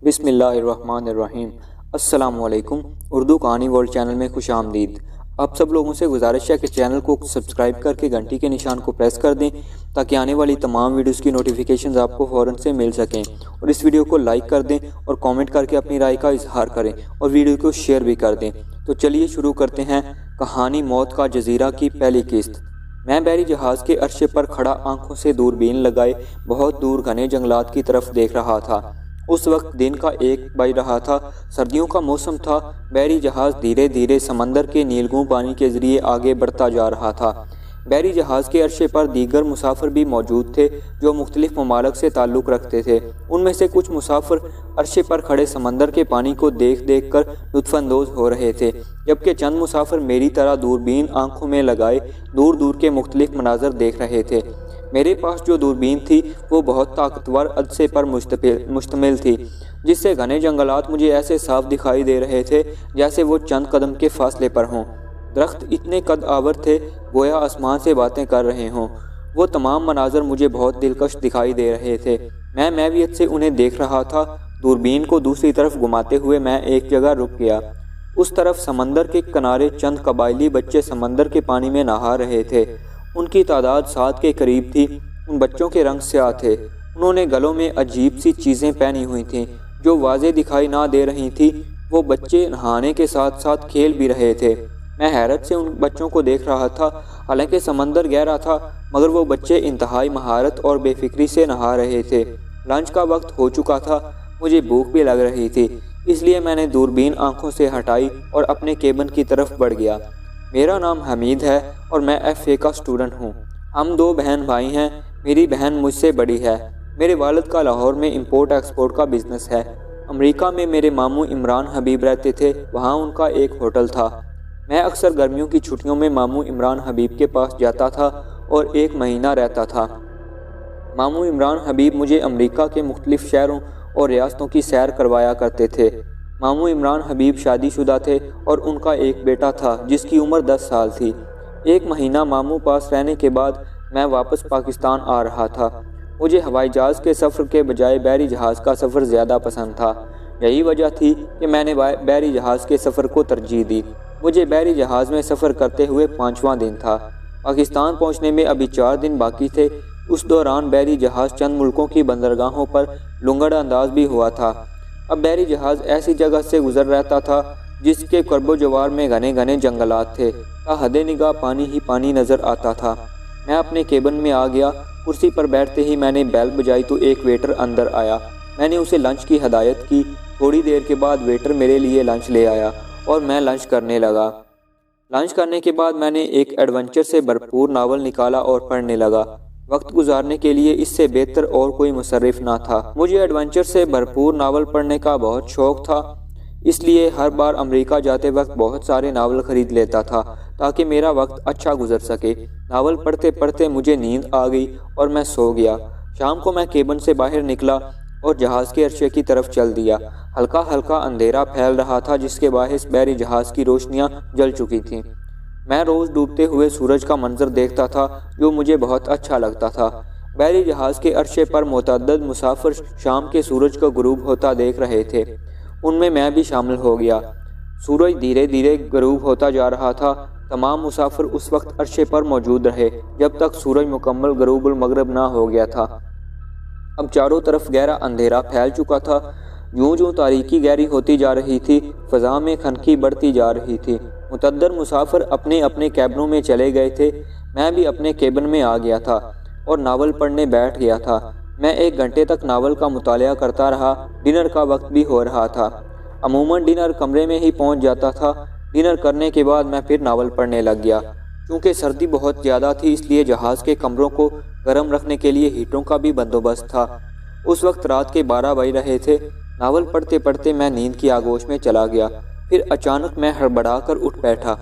بسم اللہ الرحمن الرحیم۔ السلام علیکم۔ اردو کہانی ورلڈ چینل میں خوش آمدید۔ آپ سب لوگوں سے گزارش ہے کہ چینل کو سبسکرائب کر کے گھنٹی کے نشان کو پریس کر دیں تاکہ آنے والی تمام ویڈیوز کی نوٹیفیکیشنز آپ کو فوراً سے مل سکیں، اور اس ویڈیو کو لائک کر دیں اور کامنٹ کر کے اپنی رائے کا اظہار کریں اور ویڈیو کو شیئر بھی کر دیں۔ تو چلیے شروع کرتے ہیں کہانی موت کا جزیرہ کی پہلی قسط۔ میں بحری جہاز کے عرصے پر کھڑا آنکھوں سے دوربین لگائے بہت دور گھنے جنگلات کی طرف دیکھ رہا تھا۔ اس وقت دن کا 1 بج رہا تھا، سردیوں کا موسم تھا۔ بحری جہاز دھیرے دھیرے سمندر کے نیلگوں پانی کے ذریعے آگے بڑھتا جا رہا تھا۔ بحری جہاز کے عرصے پر دیگر مسافر بھی موجود تھے جو مختلف ممالک سے تعلق رکھتے تھے۔ ان میں سے کچھ مسافر عرصے پر کھڑے سمندر کے پانی کو دیکھ کر لطف اندوز ہو رہے تھے، جبکہ چند مسافر میری طرح دوربین آنکھوں میں لگائے دور دور کے مختلف مناظر دیکھ رہے تھے۔ میرے پاس جو دوربین تھی وہ بہت طاقتور عدسے پر مشتمل تھی، جس سے گھنے جنگلات مجھے ایسے صاف دکھائی دے رہے تھے جیسے وہ چند قدم کے فاصلے پر ہوں۔ درخت اتنے قد آور تھے گویا آسمان سے باتیں کر رہے ہوں۔ وہ تمام مناظر مجھے بہت دلکش دکھائی دے رہے تھے۔ میں محویت سے انہیں دیکھ رہا تھا۔ دوربین کو دوسری طرف گھماتے ہوئے میں ایک جگہ رک گیا۔ اس طرف سمندر کے کنارے چند قبائلی بچے سمندر کے پانی میں نہا رہے تھے۔ ان کی تعداد 7 کے قریب تھی۔ ان بچوں کے رنگ سیاہ تھے۔ انہوں نے گلوں میں عجیب سی چیزیں پہنی ہوئی تھیں جو واضح دکھائی نہ دے رہی تھی۔ وہ بچے نہانے کے ساتھ ساتھ کھیل بھی رہے تھے۔ میں حیرت سے ان بچوں کو دیکھ رہا تھا۔ حالانکہ سمندر گہرا تھا مگر وہ بچے انتہائی مہارت اور بے فکری سے نہا رہے تھے۔ لنچ کا وقت ہو چکا تھا۔ مجھے بھوک بھی لگ رہی تھی، اس لیے میں نے دوربین آنکھوں سے ہٹائی اور اپنے کیبن کی طرف بڑھ گیا۔ میرا نام حمید ہے اور میں FA کا اسٹوڈنٹ ہوں۔ ہم 2 بہن بھائی ہیں۔ میری بہن مجھ سے بڑی ہے۔ میرے والد کا لاہور میں امپورٹ ایکسپورٹ کا بزنس ہے۔ امریکہ میں میرے ماموں عمران حبیب رہتے تھے، وہاں ان کا ایک ہوٹل تھا۔ میں اکثر گرمیوں کی چھٹیوں میں ماموں عمران حبیب کے پاس جاتا تھا اور 1 مہینہ رہتا تھا۔ ماموں عمران حبیب مجھے امریکہ کے مختلف شہروں اور ریاستوں کی سیر کروایا کرتے تھے۔ ماموں عمران حبیب شادی شدہ تھے اور ان کا ایک بیٹا تھا جس کی عمر 10 سال تھی۔ 1 مہینہ ماموں پاس رہنے کے بعد میں واپس پاکستان آ رہا تھا۔ مجھے ہوائی جہاز کے سفر کے بجائے بحری جہاز کا سفر زیادہ پسند تھا۔ یہی وجہ تھی کہ میں نے بحری جہاز کے سفر کو ترجیح دی۔ مجھے بحری جہاز میں سفر کرتے ہوئے 5واں دن تھا۔ پاکستان پہنچنے میں ابھی 4 دن باقی تھے۔ اس دوران بحری جہاز چند ملکوں کی بندرگاہوں پر لنگڑ انداز بھی ہوا تھا۔ اب بحری جہاز ایسی جگہ سے گزر رہتا تھا جس کے قرب و جوار میں گھنے گھنے جنگلات تھے۔ تا حد نگاہ پانی ہی پانی نظر آتا تھا۔ میں اپنے کیبن میں آ گیا۔ کرسی پر بیٹھتے ہی میں نے بیل بجائی تو ایک ویٹر اندر آیا۔ میں نے اسے لنچ کی ہدایت کی۔ تھوڑی دیر کے بعد ویٹر میرے لیے لنچ لے آیا اور میں لنچ کرنے لگا۔ لنچ کرنے کے بعد میں نے ایک ایڈونچر سے بھرپور ناول نکالا اور پڑھنے لگا۔ وقت گزارنے کے لیے اس سے بہتر اور کوئی مصرف نہ تھا۔ مجھے ایڈونچر سے بھرپور ناول پڑھنے کا بہت شوق تھا، اس لیے ہر بار امریکہ جاتے وقت بہت سارے ناول خرید لیتا تھا تاکہ میرا وقت اچھا گزر سکے۔ ناول پڑھتے پڑھتے مجھے نیند آ گئی اور میں سو گیا۔ شام کو میں کیبن سے باہر نکلا اور جہاز کے عرصے کی طرف چل دیا۔ ہلکا ہلکا اندھیرا پھیل رہا تھا جس کے باعث بحری جہاز کی روشنیاں جل چکی تھیں۔ میں روز ڈوبتے ہوئے سورج کا منظر دیکھتا تھا جو مجھے بہت اچھا لگتا تھا۔ بحری جہاز کے عرصے پر متعدد مسافر شام کے سورج کا غروب ہوتا دیکھ رہے تھے۔ ان میں بھی شامل ہو گیا۔ سورج دھیرے دھیرے غروب ہوتا جا رہا تھا۔ تمام مسافر اس وقت عرصے پر موجود رہے جب تک سورج مکمل غروب المغرب نہ ہو گیا تھا۔ اب چاروں طرف گہرا اندھیرا پھیل چکا تھا۔ جوں جوں تاریکی گہری ہوتی جا رہی تھی، فضا میں خنکی بڑھتی جا رہی تھی۔ متعدد مسافر اپنے اپنے کیبنوں میں چلے گئے تھے۔ میں بھی اپنے کیبن میں آ گیا تھا اور ناول پڑھنے بیٹھ گیا تھا۔ میں 1 گھنٹے تک ناول کا مطالعہ کرتا رہا۔ ڈنر کا وقت بھی ہو رہا تھا۔ عموماً ڈنر کمرے میں ہی پہنچ جاتا تھا۔ ڈنر کرنے کے بعد میں پھر ناول پڑھنے لگ گیا۔ چونکہ سردی بہت زیادہ تھی اس لیے جہاز کے کمروں کو گرم رکھنے کے لیے ہیٹروں کا بھی بندوبست تھا۔ اس وقت رات کے 12 بج رہے تھے۔ ناول پڑھتے پڑھتے میں نیند کی آغوش میں چلا گیا۔ پھر اچانک میں ہڑبڑا کر اٹھ بیٹھا۔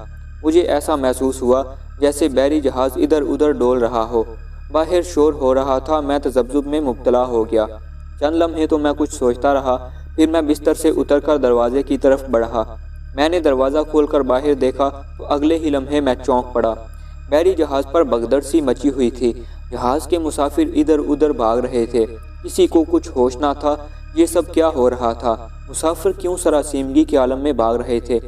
مجھے ایسا محسوس ہوا جیسے بحری جہاز ادھر ادھر ڈول رہا ہو۔ باہر شور ہو رہا تھا۔ میں تذبذب میں مبتلا ہو گیا۔ چند لمحے تو میں کچھ سوچتا رہا، پھر میں بستر سے اتر کر دروازے کی طرف بڑھا۔ میں نے دروازہ کھول کر باہر دیکھا تو اگلے ہی لمحے میں چونک پڑا۔ بحری جہاز پر بھگدڑ سی مچی ہوئی تھی۔ جہاز کے مسافر ادھر ادھر بھاگ رہے تھے۔ کسی کو کچھ ہوش نہ تھا۔ یہ سب کیا ہو رہا تھا؟ مسافر کیوں سراسیمگی کے عالم میں بھاگ رہے تھے؟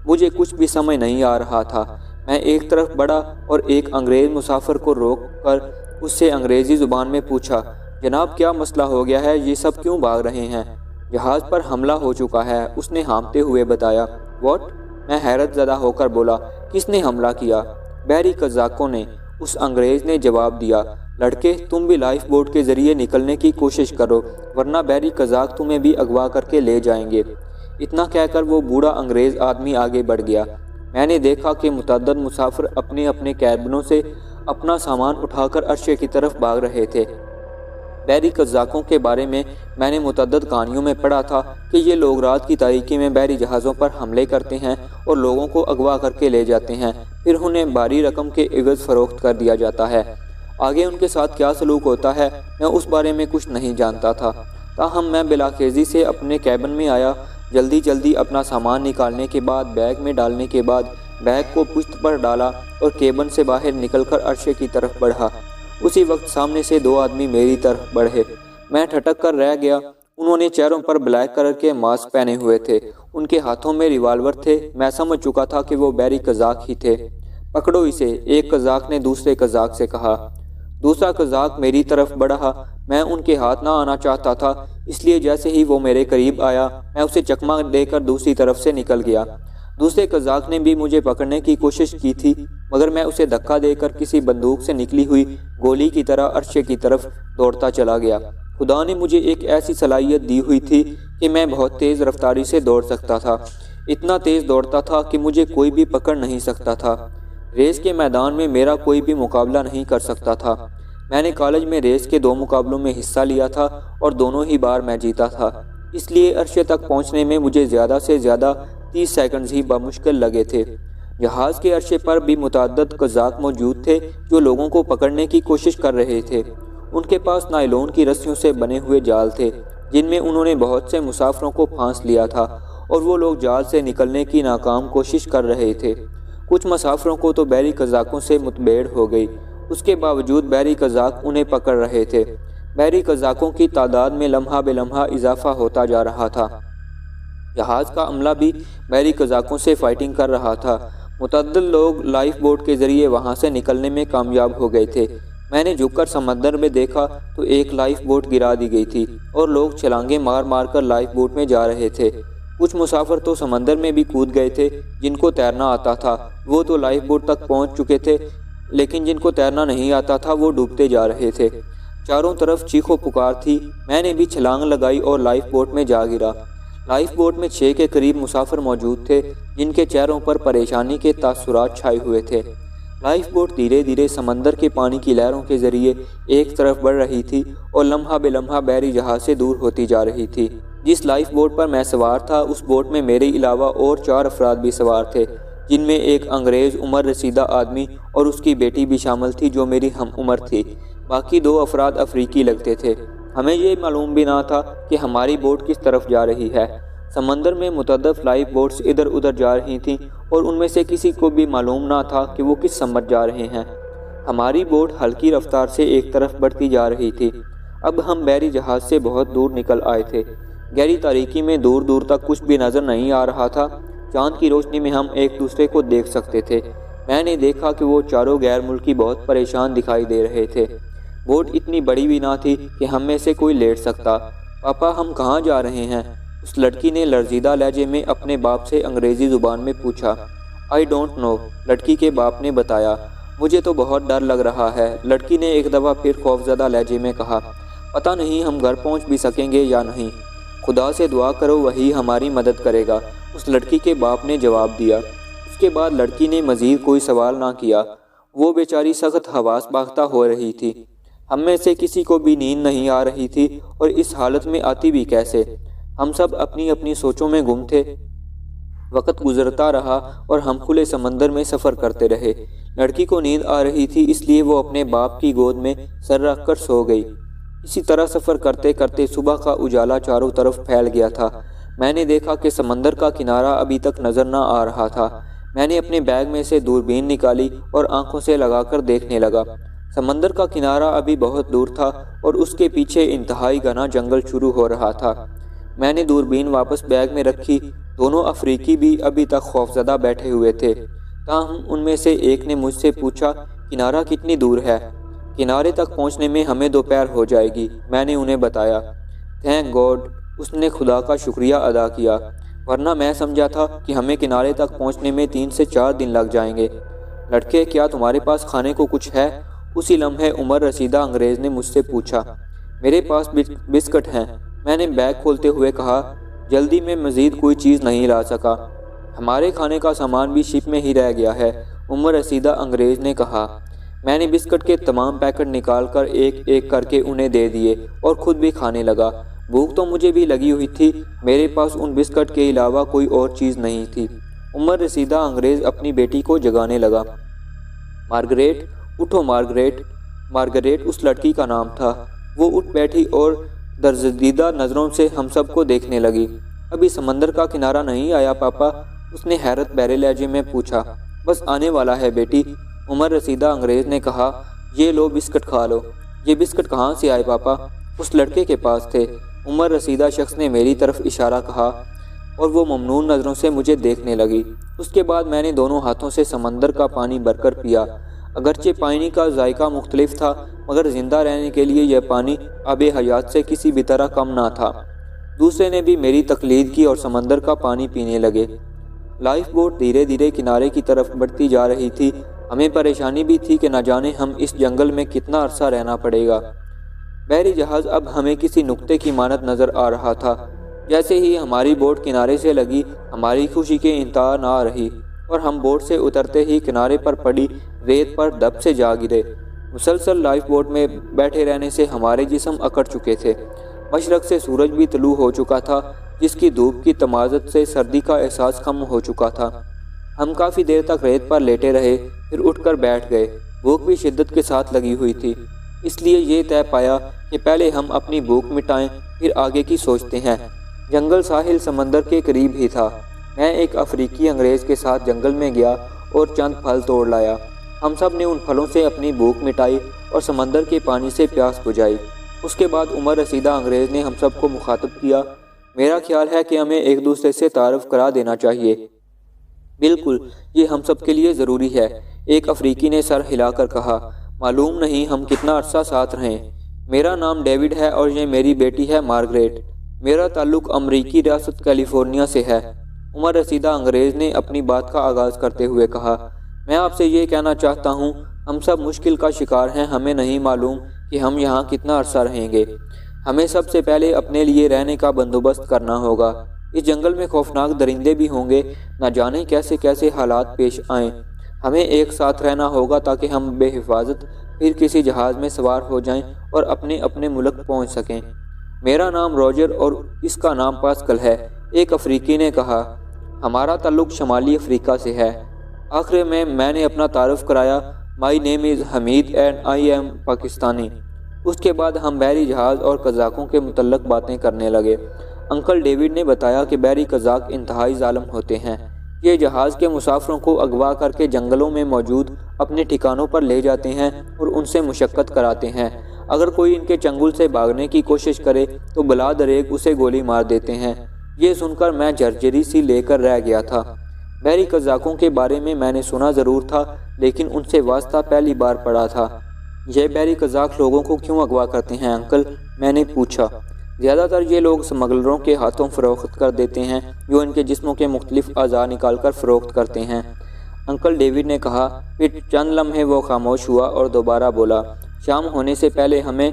مجھے کچھ بھی سمجھ نہیں آ رہا تھا۔ میں ایک طرف بڑھا اور ایک انگریز مسافر کو روک کر اس سے انگریزی زبان میں پوچھا، جناب کیا مسئلہ ہو گیا ہے؟ یہ سب کیوں بھاگ رہے ہیں؟ جہاز پر حملہ ہو چکا ہے، اس نے ہانپتے ہوئے بتایا۔ واٹ؟ میں حیرت زدہ ہو کر بولا، کس نے حملہ کیا؟ بحری قزاقوں نے، اس انگریز نے جواب دیا۔ لڑکے، تم بھی لائف بوٹ کے ذریعے نکلنے کی کوشش کرو، ورنہ بحری قزاق تمہیں بھی اغوا کر کے لے جائیں گے۔ اتنا کہہ کر وہ بوڑھا انگریز آدمی آگے بڑھ گیا۔ میں نے دیکھا کہ متعدد مسافر اپنے اپنے کیبنوں سے اپنا سامان اٹھا کر عرشے کی طرف بھاگ رہے تھے۔ بحری قزاقوں کے بارے میں نے متعدد کہانیوں میں پڑھا تھا کہ یہ لوگ رات کی تاریکی میں بحری جہازوں پر حملے کرتے ہیں اور لوگوں کو اغوا کر کے لے جاتے ہیں، پھر انہیں بھاری رقم کے عوض فروخت کر دیا جاتا ہے۔ آگے ان کے ساتھ کیا سلوک ہوتا ہے میں اس بارے میں کچھ نہیں جانتا تھا، تاہم میں بلاخیزی سے اپنے کیبن میں آیا۔ جلدی اپنا سامان نکالنے کے بعد بیگ میں ڈالنے کے بعد بیگ کو پشت پر ڈالا اور کیبن سے باہر نکل کر عرشے کی طرف بڑھا۔ اسی وقت سامنے سے دو آدمی میری طرف بڑھے۔ میں ٹھٹک کر رہ گیا۔ انہوں نے چہروں پر بلیک کلر کے ماسک پہنے ہوئے تھے، ان کے ہاتھوں میں ریوالور تھے۔ میں سمجھ چکا تھا کہ وہ بحری قزاق ہی تھے۔ پکڑو اسے، ایک قزاق نے دوسرے قزاق سے کہا۔ دوسرا قزاق میری طرف بڑھا۔ میں ان کے ہاتھ نہ آنا چاہتا تھا، اس لیے جیسے ہی وہ میرے قریب آیا میں اسے چکمہ دے کر دوسری طرف سے نکل گیا۔ دوسرے قزاق نے بھی مجھے پکڑنے کی کوشش کی تھی، مگر میں اسے دھکا دے کر کسی بندوق سے نکلی ہوئی گولی کی طرح عرشے کی طرف دوڑتا چلا گیا۔ خدا نے مجھے ایک ایسی صلاحیت دی ہوئی تھی کہ میں بہت تیز رفتاری سے دوڑ سکتا تھا۔ اتنا تیز دوڑتا تھا کہ مجھے کوئی بھی پکڑ نہیں سکتا تھا۔ ریس کے میدان میں میرا کوئی بھی مقابلہ نہیں کر سکتا تھا۔ میں نے کالج میں ریس کے 2 مقابلوں میں حصہ لیا تھا اور دونوں ہی بار میں جیتا تھا، اس لیے عرشے تک پہنچنے میں مجھے زیادہ سے زیادہ 30 سیکنڈز ہی بمشکل لگے تھے۔ جہاز کے عرشے پر بھی متعدد قزاق موجود تھے جو لوگوں کو پکڑنے کی کوشش کر رہے تھے۔ ان کے پاس نائلون کی رسیوں سے بنے ہوئے جال تھے جن میں انہوں نے بہت سے مسافروں کو پھانس لیا تھا اور وہ لوگ جال سے نکلنے کی ناکام کوشش کر رہے تھے۔ کچھ مسافروں کو تو بحری قزاقوں سے متبیڑ ہو گئی، اس کے باوجود بحری قزاق انہیں پکڑ رہے تھے۔ بحری قزاقوں کی تعداد میں لمحہ بے لمحہ اضافہ ہوتا جا رہا تھا۔ جہاز کا عملہ بھی بحری قزاقوں سے فائٹنگ کر رہا تھا۔ متعدد لوگ لائف بوٹ کے ذریعے وہاں سے نکلنے میں کامیاب ہو گئے تھے۔ میں نے جھک کر سمندر میں دیکھا تو ایک لائف بوٹ گرا دی گئی تھی اور لوگ چھلانگیں مار مار کر لائف بوٹ میں جا رہے تھے۔ کچھ مسافر تو سمندر میں بھی کود گئے تھے، جن کو تیرنا آتا تھا وہ تو لائف بوٹ تک پہنچ چکے تھے، لیکن جن کو تیرنا نہیں آتا تھا وہ ڈوبتے جا رہے تھے۔ چاروں طرف چیخ و پکار تھی۔ میں نے بھی چھلانگ لگائی اور لائف بوٹ میں جا گرا۔ لائف بوٹ میں 6 کے قریب مسافر موجود تھے جن کے چہروں پر پریشانی کے تاثرات چھائے ہوئے تھے۔ لائف بوٹ دھیرے دھیرے سمندر کے پانی کی لہروں کے ذریعے ایک طرف بڑھ رہی تھی اور لمحہ بے لمحہ بحری جہاز سے دور ہوتی جا رہی تھی۔ جس لائف بوٹ پر میں سوار تھا اس بوٹ میں میرے علاوہ اور 4 افراد بھی سوار تھے، جن میں ایک انگریز عمر رسیدہ آدمی اور اس کی بیٹی بھی شامل تھی جو میری ہم عمر تھی۔ باقی 2 افراد افریقی لگتے تھے۔ ہمیں یہ معلوم بھی نہ تھا کہ ہماری بوٹ کس طرف جا رہی ہے۔ سمندر میں متعدد لائف بوٹس ادھر ادھر جا رہی تھیں اور ان میں سے کسی کو بھی معلوم نہ تھا کہ وہ کس سمت جا رہے ہیں۔ ہماری بوٹ ہلکی رفتار سے ایک طرف بڑھتی جا رہی تھی۔ اب ہم بحری جہاز سے بہت دور نکل آئے تھے۔ گہری تاریکی میں دور دور تک کچھ بھی نظر نہیں آ رہا تھا۔ چاند کی روشنی میں ہم ایک دوسرے کو دیکھ سکتے تھے۔ میں نے دیکھا کہ وہ چاروں غیر ملکی بہت پریشان دکھائی دے رہے تھے۔ بوٹ اتنی بڑی بھی نہ تھی کہ ہم میں سے کوئی لیٹ سکتا۔ پاپا ہم کہاں جا رہے ہیں؟ اس لڑکی نے لرزیدہ لہجے میں اپنے باپ سے انگریزی زبان میں پوچھا۔ آئی ڈونٹ نو، لڑکی کے باپ نے بتایا۔ مجھے تو بہت ڈر لگ رہا ہے، لڑکی نے ایک دفعہ پھر خوفزدہ لہجے میں کہا۔ پتہ نہیں ہم گھر پہنچ بھی سکیں گے یا نہیں۔ خدا سے دعا کرو وہی ہماری مدد کرے گا، اس لڑکی کے باپ نے جواب دیا۔ اس کے بعد لڑکی نے مزید کوئی سوال نہ کیا۔ وہ بیچاری سخت حواس باختہ ہو رہی تھی۔ ہم میں سے کسی کو بھی نیند نہیں آ رہی تھی اور اس حالت میں آتی بھی کیسے؟ ہم سب اپنی اپنی سوچوں میں گم تھے۔ وقت گزرتا رہا اور ہم کھلے سمندر میں سفر کرتے رہے۔ لڑکی کو نیند آ رہی تھی اس لیے وہ اپنے باپ کی گود میں سر رکھ کر سو گئی۔ اسی طرح سفر کرتے کرتے صبح کا اجالا چاروں طرف پھیل گیا تھا۔ میں نے دیکھا کہ سمندر کا کنارہ ابھی تک نظر نہ آ رہا تھا۔ میں نے اپنے بیگ میں سے دوربین نکالی اور آنکھوں سے لگا کر دیکھنے لگا۔ سمندر کا کنارہ ابھی بہت دور تھا اور اس کے پیچھے انتہائی گھنا جنگل شروع ہو رہا تھا۔ میں نے دوربین واپس بیگ میں رکھی۔ دونوں افریقی بھی ابھی تک خوفزدہ بیٹھے ہوئے تھے۔ تاہم ان میں سے ایک نے مجھ سے پوچھا، کنارہ کتنی دور ہے؟ کنارے تک پہنچنے میں ہمیں دوپہر ہو جائے گی، میں نے انہیں بتایا۔ تھینک گاڈ، اس نے خدا کا شکریہ ادا کیا، ورنہ میں سمجھا تھا کہ ہمیں کنارے تک پہنچنے میں 3 سے 4 دن لگ جائیں گے۔ لڑکے، کیا تمہارے پاس کھانے کو کچھ ہے؟ اسی لمحے عمر رسیدہ انگریز نے مجھ سے پوچھا۔ میرے پاس بسکٹ ہیں، میں نے بیگ کھولتے ہوئے کہا۔ جلدی میں مزید کوئی چیز نہیں لا سکا، ہمارے کھانے کا سامان بھی شپ میں ہی رہ گیا ہے، عمر رسیدہ انگریز نے کہا۔ میں نے بسکٹ کے تمام پیکٹ نکال کر ایک ایک کر کے انہیں دے دیے اور خود بھی کھانے لگا۔ بھوک تو مجھے بھی لگی ہوئی تھی، میرے پاس ان بسکٹ کے علاوہ کوئی اور چیز نہیں تھی۔ عمر رسیدہ انگریز اپنی بیٹی کو جگانے لگا۔ مارگریٹ، اٹھو مارگریٹ۔ مارگریٹ اس لڑکی کا نام تھا۔ وہ اٹھ بیٹھی اور درزدیدہ نظروں سے ہم سب کو دیکھنے لگی۔ ابھی سمندر کا کنارہ نہیں آیا پاپا؟ اس نے حیرت بھرے لہجے میں پوچھا۔ بس آنے والا ہے بیٹی، عمر رسیدہ انگریز نے کہا۔ یہ لو بسکٹ کھا لو۔ یہ بسکٹ کہاں سے آئے پاپا؟ اس لڑکے کے پاس تھے، عمر رسیدہ شخص نے میری طرف اشارہ کہا اور وہ ممنون نظروں سے مجھے دیکھنے لگی۔ اس کے بعد میں نے دونوں ہاتھوں سے سمندر کا پانی بھر کر پیا۔ اگرچہ پانی کا ذائقہ مختلف تھا، مگر زندہ رہنے کے لیے یہ پانی آب حیات سے کسی بھی طرح کم نہ تھا۔ دوسرے نے بھی میری تقلید کی اور سمندر کا پانی پینے لگے۔ لائف بوٹ دھیرے دھیرے کنارے کی طرف بڑھتی جا رہی تھی۔ ہمیں پریشانی بھی تھی کہ نہ جانے ہم اس جنگل میں کتنا عرصہ رہنا پڑے گا۔ بحری جہاز اب ہمیں کسی نقطے کی مانند نظر آ رہا تھا۔ جیسے ہی ہماری بوٹ کنارے سے لگی، ہماری خوشی کے انتہا نہ رہی اور ہم بوٹ سے اترتے ہی کنارے پر پڑی ریت پر دب سے جا گرے۔ مسلسل لائف بوٹ میں بیٹھے رہنے سے ہمارے جسم اکڑ چکے تھے۔ مشرق سے سورج بھی طلوع ہو چکا تھا، جس کی دھوپ کی تمازت سے سردی کا احساس کم ہو چکا تھا۔ ہم کافی دیر تک ریت پر لیٹے رہے، پھر اٹھ کر بیٹھ گئے۔ بھوک بھی شدت کے ساتھ لگی ہوئی تھی، اس لیے یہ طے پایا کہ پہلے ہم اپنی بھوک مٹائیں، پھر آگے کی سوچتے ہیں۔ جنگل ساحل سمندر کے قریب ہی تھا۔ میں ایک افریقی انگریز کے ساتھ جنگل میں گیا اور چند پھل توڑ لایا۔ ہم سب نے ان پھلوں سے اپنی بھوک مٹائی اور سمندر کے پانی سے پیاس بجھائی۔ اس کے بعد عمر رسیدہ انگریز نے ہم سب کو مخاطب کیا۔ میرا خیال ہے کہ ہمیں ایک دوسرے سے تعارف کرا دینا چاہیے۔ بالکل، یہ ہم سب کے لیے ضروری ہے، ایک افریقی نے سر ہلا کر کہا۔ معلوم نہیں ہم کتنا عرصہ ساتھ رہیں۔ میرا نام ڈیوڈ ہے اور یہ میری بیٹی ہے مارگریٹ۔ میرا تعلق امریکی ریاست کیلیفورنیا سے ہے، عمر رسیدہ انگریز نے اپنی بات کا آغاز کرتے ہوئے کہا۔ میں آپ سے یہ کہنا چاہتا ہوں، ہم سب مشکل کا شکار ہیں۔ ہمیں نہیں معلوم کہ ہم یہاں کتنا عرصہ رہیں گے۔ ہمیں سب سے پہلے اپنے لیے رہنے کا بندوبست کرنا ہوگا۔ اس جنگل میں خوفناک درندے بھی ہوں گے، نہ جانے کیسے کیسے حالات پیش آئیں۔ ہمیں ایک ساتھ رہنا ہوگا تاکہ ہم بے حفاظت پھر کسی جہاز میں سوار ہو جائیں اور اپنے اپنے ملک پہنچ سکیں۔ میرا نام روجر اور اس کا نام پاسکل ہے، ایک افریقی نے کہا۔ ہمارا تعلق شمالی افریقہ سے ہے۔ آخر میں نے اپنا تعارف کرایا۔ مائی نیم از حمید اینڈ آئی ایم پاکستانی۔ اس کے بعد ہم بحری جہاز اور قزاقوں کے متعلق باتیں کرنے لگے۔ انکل ڈیوڈ نے بتایا کہ بحری قزاق انتہائی ظالم ہوتے ہیں۔ یہ جہاز کے مسافروں کو اغوا کر کے جنگلوں میں موجود اپنے ٹھکانوں پر لے جاتے ہیں اور ان سے مشقت کراتے ہیں۔ اگر کوئی ان کے چنگل سے بھاگنے کی کوشش کرے تو بلا دریغ اسے گولی مار دیتے ہیں۔ یہ سن کر میں جھرجھری سی لے کر رہ گیا تھا۔ بحری قزاقوں کے بارے میں نے سنا ضرور تھا، لیکن ان سے واسطہ پہلی بار پڑا تھا۔ یہ بحری قزاق لوگوں کو کیوں اغوا کرتے ہیں انکل؟ میں نے پوچھا۔ زیادہ تر یہ لوگ سمگلروں کے ہاتھوں فروخت کر دیتے ہیں، جو ان کے جسموں کے مختلف اعضاء نکال کر فروخت کرتے ہیں، انکل ڈیوڈ نے کہا۔ پھر چند لمحے وہ خاموش ہوا اور دوبارہ بولا۔ شام ہونے سے پہلے ہمیں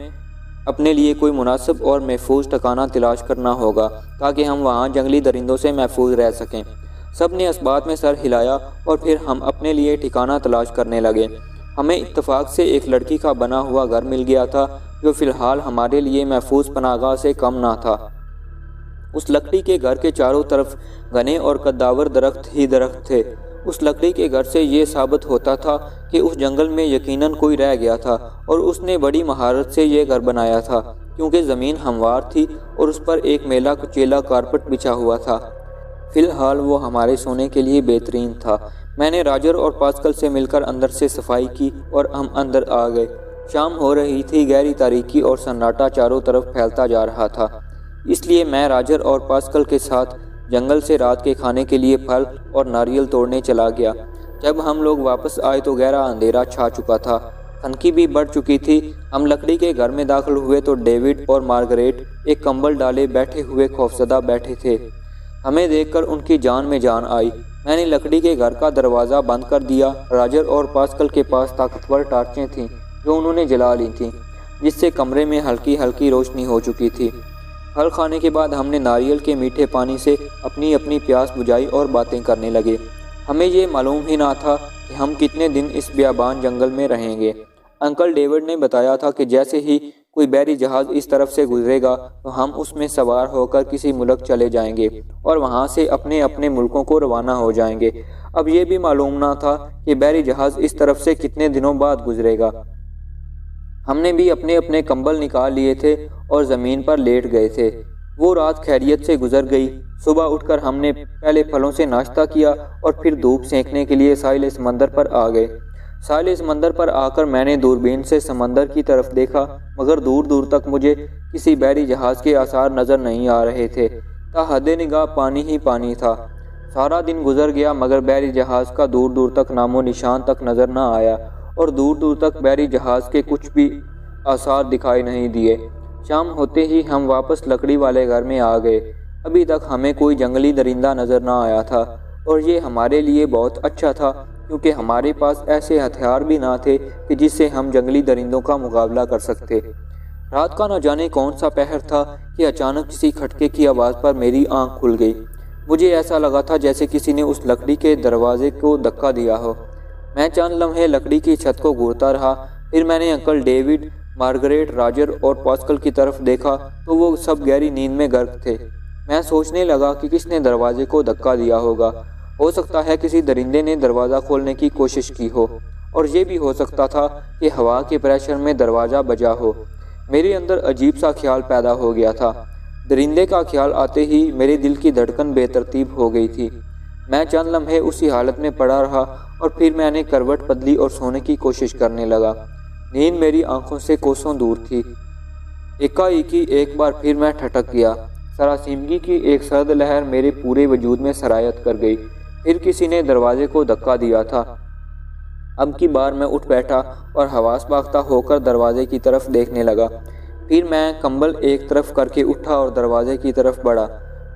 اپنے لیے کوئی مناسب اور محفوظ ٹھکانہ تلاش کرنا ہوگا تاکہ ہم وہاں جنگلی درندوں سے محفوظ رہ سکیں۔ سب نے اس بات میں سر ہلایا اور پھر ہم اپنے لیے ٹھکانہ تلاش کرنے لگے۔ ہمیں اتفاق سے ایک لڑکی کا بنا ہوا گھر مل گیا تھا، جو فی الحال ہمارے لیے محفوظ پناہ گاہ سے کم نہ تھا۔ اس لکڑی کے گھر کے چاروں طرف گھنے اور قداور درخت ہی درخت تھے۔ اس لکڑی کے گھر سے یہ ثابت ہوتا تھا کہ اس جنگل میں یقیناً کوئی رہ گیا تھا اور اس نے بڑی مہارت سے یہ گھر بنایا تھا، کیونکہ زمین ہموار تھی اور اس پر ایک میلا کچیلا کارپٹ بچھا ہوا تھا۔ فی الحال وہ ہمارے سونے کے لیے بہترین تھا۔ میں نے راجر اور پاسکل سے مل کر اندر سے صفائی کی اور ہم اندر آ گئے۔ شام ہو رہی تھی، گہری تاریکی اور سناٹا چاروں طرف پھیلتا جا رہا تھا۔ اس لیے میں راجر اور پاسکل کے ساتھ جنگل سے رات کے کھانے کے لیے پھل اور ناریل توڑنے چلا گیا۔ جب ہم لوگ واپس آئے تو گہرا اندھیرا چھا چکا تھا، خنکی بھی بڑھ چکی تھی۔ ہم لکڑی کے گھر میں داخل ہوئے تو ڈیوڈ اور مارگریٹ ایک کمبل ڈالے بیٹھے ہوئے خوفزدہ بیٹھے تھے۔ ہمیں دیکھ کر ان کی جان میں جان آئی۔ میں نے لکڑی کے گھر کا دروازہ بند کر دیا۔ راجر اور پاسکل کے پاس طاقتور ٹارچیں تھیں جو انہوں نے جلا لی تھیں، جس سے کمرے میں ہلکی ہلکی روشنی ہو چکی تھی۔ پھل کھانے کے بعد ہم نے ناریل کے میٹھے پانی سے اپنی اپنی پیاس بجھائی اور باتیں کرنے لگے۔ ہمیں یہ معلوم ہی نہ تھا کہ ہم کتنے دن اس بیابان جنگل میں رہیں گے۔ انکل ڈیوڈ نے بتایا تھا کہ جیسے ہی کوئی بحری جہاز اس طرف سے گزرے گا تو ہم اس میں سوار ہو کر کسی ملک چلے جائیں گے اور وہاں سے اپنے اپنے ملکوں کو روانہ ہو جائیں گے۔ اب یہ بھی معلوم نہ تھا کہ بحری جہاز اس طرف سے کتنے دنوں بعد گزرے گا۔ ہم نے بھی اپنے اپنے کمبل نکال لیے تھے اور زمین پر لیٹ گئے تھے۔ وہ رات خیریت سے گزر گئی۔ صبح اٹھ کر ہم نے پہلے پھلوں سے ناشتہ کیا اور پھر دھوپ سینکنے کے لیے ساحل سمندر پر آ گئے۔ ساحل سمندر پر آ کر میں نے دوربین سے سمندر کی طرف دیکھا، مگر دور دور تک مجھے کسی بحری جہاز کے آثار نظر نہیں آ رہے تھے۔ تا حد نگاہ پانی ہی پانی تھا۔ سارا دن گزر گیا مگر بحری جہاز کا دور دور تک نام و نشان تک نظر نہ آیا اور دور دور تک بحری جہاز کے کچھ بھی آثار دکھائی نہیں دیے۔ شام ہوتے ہی ہم واپس لکڑی والے گھر میں آ گئے۔ ابھی تک ہمیں کوئی جنگلی درندہ نظر نہ آیا تھا اور یہ ہمارے لیے بہت اچھا تھا، کیونکہ ہمارے پاس ایسے ہتھیار بھی نہ تھے کہ جس سے ہم جنگلی درندوں کا مقابلہ کر سکتے۔ رات کا نہ جانے کون سا پہر تھا کہ اچانک کسی کھٹکے کی آواز پر میری آنکھ کھل گئی۔ مجھے ایسا لگا تھا جیسے کسی نے اس لکڑی کے دروازے کو دھکا دیا ہو۔ میں چند لمحے لکڑی کی چھت کو گھورتا رہا، پھر میں نے انکل ڈیوڈ، مارگریٹ، راجر اور پاسکل کی طرف دیکھا تو وہ سب گہری نیند میں غرق تھے۔ میں سوچنے لگا کہ کس نے دروازے کو دھکا دیا ہوگا۔ ہو سکتا ہے کسی درندے نے دروازہ کھولنے کی کوشش کی ہو، اور یہ بھی ہو سکتا تھا کہ ہوا کے پریشر میں دروازہ بجا ہو۔ میرے اندر عجیب سا خیال پیدا ہو گیا تھا۔ درندے کا خیال آتے ہی میرے دل کی دھڑکن بے ترتیب ہو گئی تھی۔ میں چند لمحے اسی حالت میں پڑا رہا اور پھر میں نے کروٹ بدلی اور سونے کی کوشش کرنے لگا۔ نیند میری آنکھوں سے کوسوں دور تھی۔ ایکا-ایکی ایک بار پھر میں ٹھٹک گیا۔ سراسیمگی کی ایک سرد لہر میرے پورے وجود میں سرایت کر گئی۔ پھر کسی نے دروازے کو دھکا دیا تھا۔ اب کی بار میں اٹھ بیٹھا اور حواس باختہ ہو کر دروازے کی طرف دیکھنے لگا۔ پھر میں کمبل ایک طرف کر کے اٹھا اور دروازے کی طرف بڑھا۔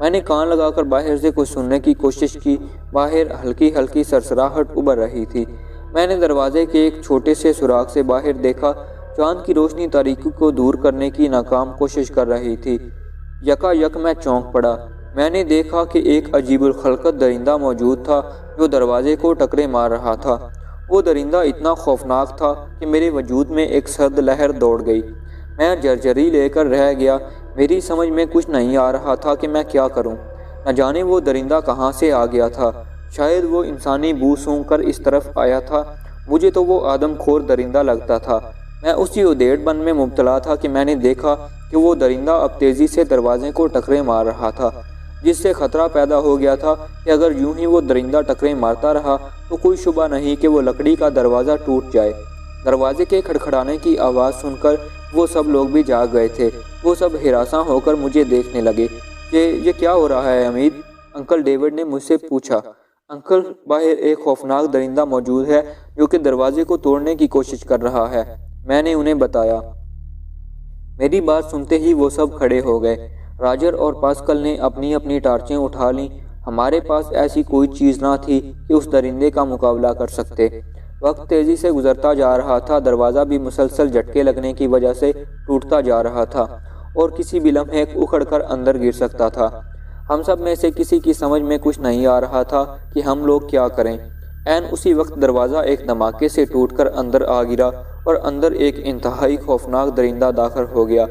میں نے کان لگا کر باہر سے کچھ سننے کی کوشش کی۔ باہر ہلکی ہلکی سرسراہٹ ابھر رہی تھی۔ میں نے دروازے کے ایک چھوٹے سے سوراخ سے باہر دیکھا۔ چاند کی روشنی تاریکی کو دور کرنے کی ناکام کوشش کر رہی تھی۔ یکا یک میں چونک پڑا۔ میں نے دیکھا کہ ایک عجیب الخلقت درندہ موجود تھا جو دروازے کو ٹکرے مار رہا تھا۔ وہ درندہ اتنا خوفناک تھا کہ میرے وجود میں ایک سرد لہر دوڑ گئی۔ میں جرجری لے کر رہ گیا۔ میری سمجھ میں کچھ نہیں آ رہا تھا کہ میں کیا کروں۔ نہ جانے وہ درندہ کہاں سے آ گیا تھا۔ شاید وہ انسانی بو سونگھ کر اس طرف آیا تھا۔ مجھے تو وہ آدم خور درندہ لگتا تھا۔ میں اسی ادھیڑ پن میں مبتلا تھا کہ میں نے دیکھا کہ وہ درندہ اب تیزی سے دروازے کو ٹکرے مار رہا تھا، جس سے خطرہ پیدا ہو گیا تھا کہ اگر یوں ہی وہ درندہ ٹکرے مارتا رہا تو کوئی شبہ نہیں کہ وہ لکڑی کا دروازہ ٹوٹ جائے۔ دروازے کے کھڑکھڑانے کی آواز سن کر وہ سب لوگ بھی جاگ گئے تھے۔ وہ سب ہراساں ہو کر مجھے دیکھنے لگے۔ یہ کیا ہو رہا ہے امید؟ انکل ڈیوڈ نے مجھ سے پوچھا۔ انکل، باہر ایک خوفناک درندہ موجود ہے جو کہ دروازے کو توڑنے کی کوشش کر رہا ہے، میں نے انہیں بتایا۔ میری بات سنتے ہی وہ سب کھڑے ہو گئے۔ راجر اور پاسکل نے اپنی اپنی ٹارچیں اٹھا لیں۔ ہمارے پاس ایسی کوئی چیز نہ تھی کہ اس درندے کا مقابلہ کر سکتے۔ وقت تیزی سے گزرتا جا رہا تھا۔ دروازہ بھی مسلسل جھٹکے لگنے کی وجہ سے ٹوٹتا جا رہا تھا اور کسی بھی لمحے اکھڑ کر اندر گر سکتا تھا۔ ہم سب میں سے کسی کی سمجھ میں کچھ نہیں آ رہا تھا کہ ہم لوگ کیا کریں۔ عین اسی وقت دروازہ ایک دھماکے سے ٹوٹ کر اندر آ گرا اور اندر ایک انتہائی خوفناک درندہ داخل ہو گیا۔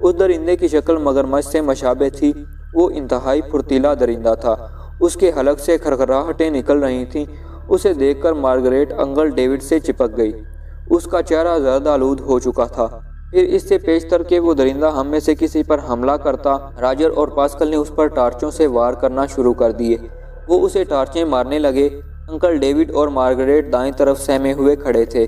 اس درندے کی شکل مگرمچھ سے مشابہ تھی۔ وہ انتہائی پھرتیلا درندہ تھا۔ اس کے حلق سے کھرکھراہٹیں نکل رہی تھیں۔ اسے دیکھ کر مارگریٹ انکل ڈیوڈ سے چپک گئی۔ اس کا چہرہ زرد آلود ہو چکا تھا۔ پھر اس سے پیشتر کہ وہ درندہ ہم میں سے کسی پر حملہ کرتا، راجر اور پاسکل نے اس پر ٹارچوں سے وار کرنا شروع کر دیے۔ وہ اسے ٹارچیں مارنے لگے۔ انکل ڈیوڈ اور مارگریٹ دائیں طرف سہمے ہوئے کھڑے تھے۔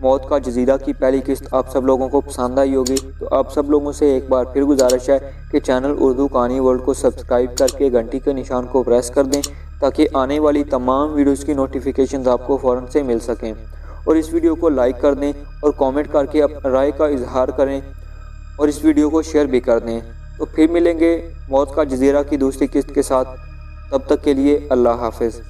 موت کا جزیرہ کی پہلی قسط آپ سب لوگوں کو پسند آئی ہوگی، تو آپ سب لوگوں سے ایک بار پھر گزارش ہے کہ چینل اردو کہانی ورلڈ کو سبسکرائب کر کے گھنٹی کے نشان کو پریس کر دیں تاکہ آنے والی تمام ویڈیوز کی نوٹیفیکیشنز آپ کو فوراً سے مل سکیں، اور اس ویڈیو کو لائک کر دیں اور کامنٹ کر کے اپنی رائے کا اظہار کریں اور اس ویڈیو کو شیئر بھی کر دیں۔ تو پھر ملیں گے موت کا جزیرہ کی دوسری قسط کے ساتھ، تب تک کے لیے اللہ حافظ۔